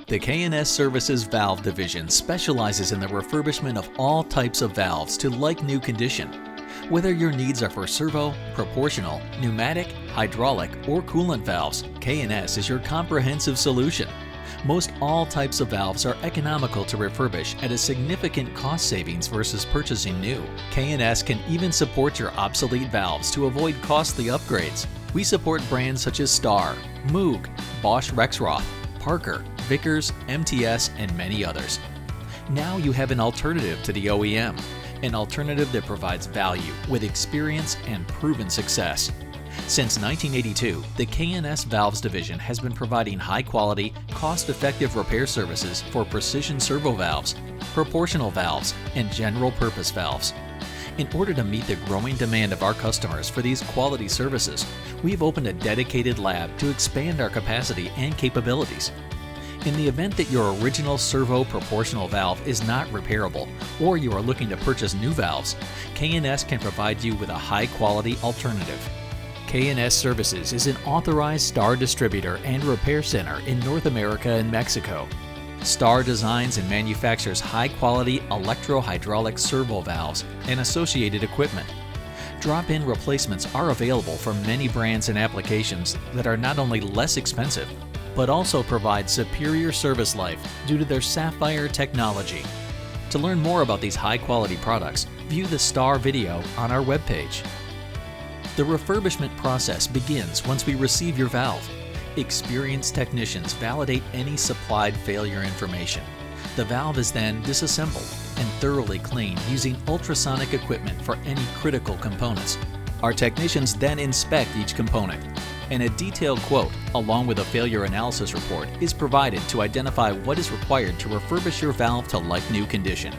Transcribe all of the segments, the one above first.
The K&S Services Valve Division specializes in the refurbishment of all types of valves to like-new condition. Whether your needs are for servo, proportional, pneumatic, hydraulic, or coolant valves, K&S is your comprehensive solution. Most all types of valves are economical to refurbish at a significant cost savings versus purchasing new. K&S can even support your obsolete valves to avoid costly upgrades. We support brands such as Star, Moog, Bosch Rexroth, Parker, Vickers, MTS, and many others. Now you have an alternative to the OEM, an alternative that provides value with experience and proven success. Since 1982, the K&S Valves Division has been providing high-quality, cost-effective repair services for precision servo valves, proportional valves, and general-purpose valves. In order to meet the growing demand of our customers for these quality services, we've opened a dedicated lab to expand our capacity and capabilities. In the event that your original servo proportional valve is not repairable, or you are looking to purchase new valves, K&S can provide you with a high-quality alternative. K&S Services is an authorized Star distributor and repair center in North America and Mexico. Star designs and manufactures high-quality electro-hydraulic servo valves and associated equipment. Drop-in replacements are available for many brands and applications that are not only less expensive, but also provide superior service life due to their Sapphire technology. To learn more about these high-quality products, view the Star video on our webpage. The refurbishment process begins once we receive your valve. Experienced technicians validate any supplied failure information. The valve is then disassembled and thoroughly cleaned using ultrasonic equipment for any critical components. Our technicians then inspect each component, and a detailed quote, along with a failure analysis report, is provided to identify what is required to refurbish your valve to like-new condition.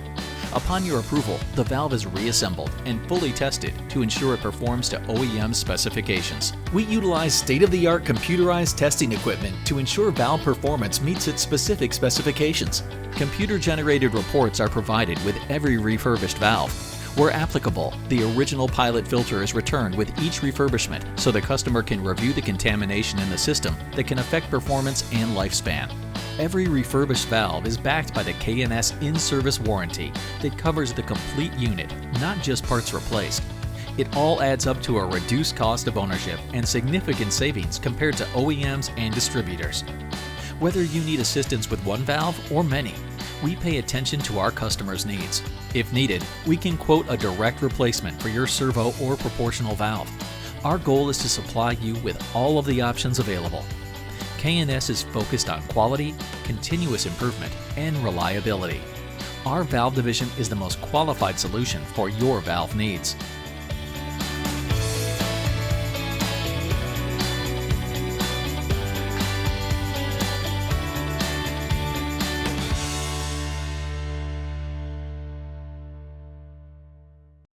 Upon your approval, the valve is reassembled and fully tested to ensure it performs to OEM specifications. We utilize state-of-the-art computerized testing equipment to ensure valve performance meets its specific specifications. Computer-generated reports are provided with every refurbished valve. Where applicable, the original pilot filter is returned with each refurbishment so the customer can review the contamination in the system that can affect performance and lifespan. Every refurbished valve is backed by the K&S in-service warranty that covers the complete unit, not just parts replaced. It all adds up to a reduced cost of ownership and significant savings compared to OEMs and distributors. Whether you need assistance with one valve or many, we pay attention to our customers' needs. If needed, we can quote a direct replacement for your servo or proportional valve. Our goal is to supply you with all of the options available. K&S is focused on quality, continuous improvement, and reliability. Our valve division is the most qualified solution for your valve needs.